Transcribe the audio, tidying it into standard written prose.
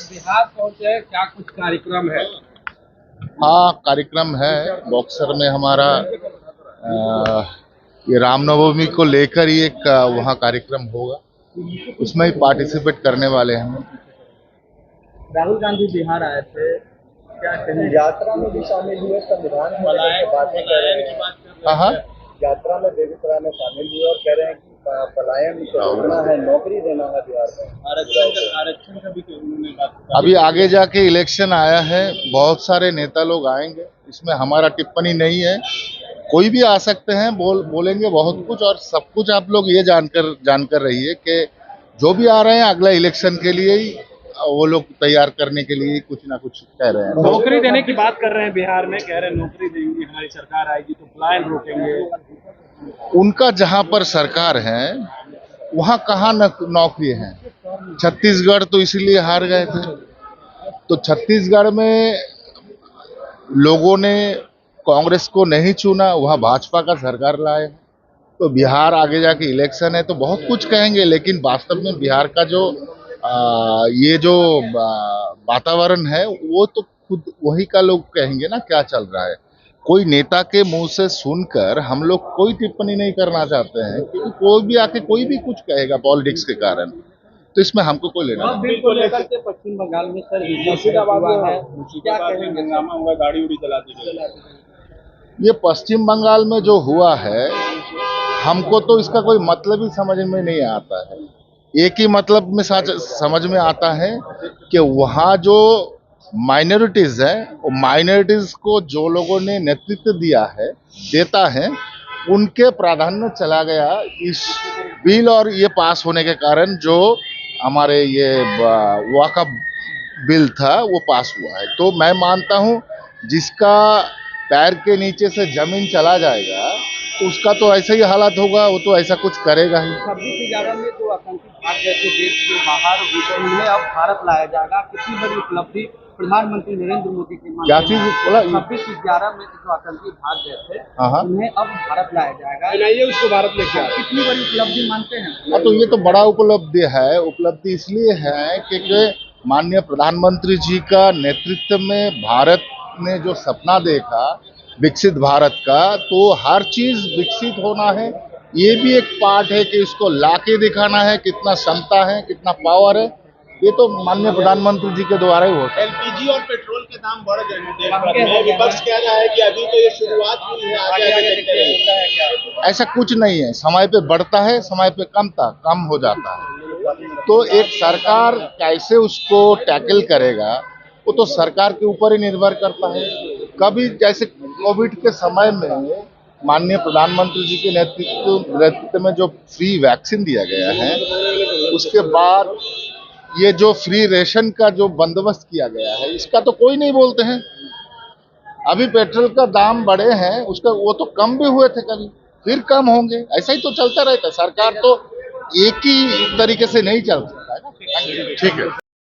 बिहार पहुंचे, क्या कुछ कार्यक्रम है? हाँ, कार्यक्रम है। बॉक्सर में हमारा ये रामनवमी को लेकर ही एक वहाँ कार्यक्रम होगा, उसमें ही पार्टिसिपेट करने वाले हैं। राहुल गांधी बिहार आए थे, क्या कहें? यात्रा में भी शामिल हुए, संविधान बातें कर रहे हैं। हाँ, यात्रा में बेगूसराय में शामिल हुए और कह रहे हैं कि पलायन को रोकना है, नौकरी देना है बिहार में। आरक्षण का भी उन्होंने बात। अभी आगे जाके इलेक्शन आया है, बहुत सारे नेता लोग आएंगे, इसमें हमारा टिप्पणी नहीं है। कोई भी आ सकते हैं, बोलेंगे बहुत कुछ, और सब कुछ आप लोग ये जानकर रहिए कि जो भी आ रहे हैं अगला इलेक्शन के लिए ही वो लोग तैयार करने के लिए कुछ ना कुछ कह रहे हैं। नौकरी देने की बात कर रहे हैं बिहार में, कह रहे हैं नौकरी देंगे, हमारी सरकार आएगी तो पलायन रोकेंगे। उनका जहां पर सरकार है वहां कहाँ नौकरी है। छत्तीसगढ़ तो इसीलिए हार गए थे, तो छत्तीसगढ़ में लोगों ने कांग्रेस को नहीं चुना, वहां भाजपा का सरकार लाए। तो बिहार आगे जाके इलेक्शन है तो बहुत कुछ कहेंगे, लेकिन वास्तव में बिहार का जो ये जो वातावरण है वो तो खुद वही का लोग कहेंगे ना क्या चल रहा है। कोई नेता के मुंह से सुनकर हम लोग कोई टिप्पणी नहीं करना चाहते हैं, क्योंकि कोई भी आके कोई भी कुछ कहेगा पॉलिटिक्स के कारण, तो इसमें हमको कोई लेना नहीं। बिल को लेकर के पश्चिम बंगाल में सर मुर्शिदाबाद हुआ है, क्या कहेंगे? हंगामा हुआ, गाड़ी उड़ी जला दी गई। ये पश्चिम बंगाल में जो हुआ है, हमको तो इसका कोई मतलब ही समझ में नहीं आता है। एक ही मतलब में समझ में आता है कि वहाँ जो माइनॉरिटीज है, वो माइनॉरिटीज को जो लोगों ने नेतृत्व दिया है, देता है, उनके प्राधान्य चला गया इस बिल और ये पास होने के कारण। जो हमारे ये वक़्फ़ बिल था वो पास हुआ है। तो मैं मानता हूँ जिसका पैर के नीचे से जमीन चला जाएगा तो उसका तो ऐसा ही हालत होगा, वो तो ऐसा कुछ करेगा ही। 26/11 में जो आतंकी भाग गए थे देश के बाहर, उन्हें अब भारत लाया जाएगा, कितनी बड़ी उपलब्धि प्रधानमंत्री नरेंद्र मोदी के क्या चीज बोला? 26/11 में जो आतंकी भाग गए थे उन्हें अब भारत लाया जाएगा, उसको भारत लेके आए, कितनी बड़ी उपलब्धि मानते हैं? हाँ, तो ये तो बड़ा उपलब्धि है। उपलब्धि इसलिए है क्योंकि माननीय प्रधानमंत्री जी का नेतृत्व में भारत ने जो सपना देखा विकसित भारत का, तो हर चीज विकसित होना है, ये भी एक पार्ट है कि इसको लाके दिखाना है, कितना क्षमता है, कितना पावर है। ये तो माननीय प्रधानमंत्री जी के द्वारा ही होता है। एलपीजी और पेट्रोल के दाम बढ़ गए हैं देश भर में, विपक्ष कह रहा है कि अभी तो ये शुरुआत हुई है, आगे देखते हैं। ऐसा कुछ नहीं है, समय पे बढ़ता है, समय पे कम हो जाता है। तो एक सरकार कैसे उसको टैकल करेगा वो तो सरकार के ऊपर ही निर्भर करता है। कभी जैसे कोविड के समय में माननीय प्रधानमंत्री जी के नेतृत्व में जो फ्री वैक्सीन दिया गया है, उसके बाद ये जो फ्री रेशन का जो बंदोबस्त किया गया है, इसका तो कोई नहीं बोलते हैं। अभी पेट्रोल का दाम बढ़े हैं, उसका वो तो कम भी हुए थे, कभी फिर कम होंगे, ऐसा ही तो चलता रहता है। सरकार तो एक ही तरीके से नहीं चल सकता है ना। ठीक है।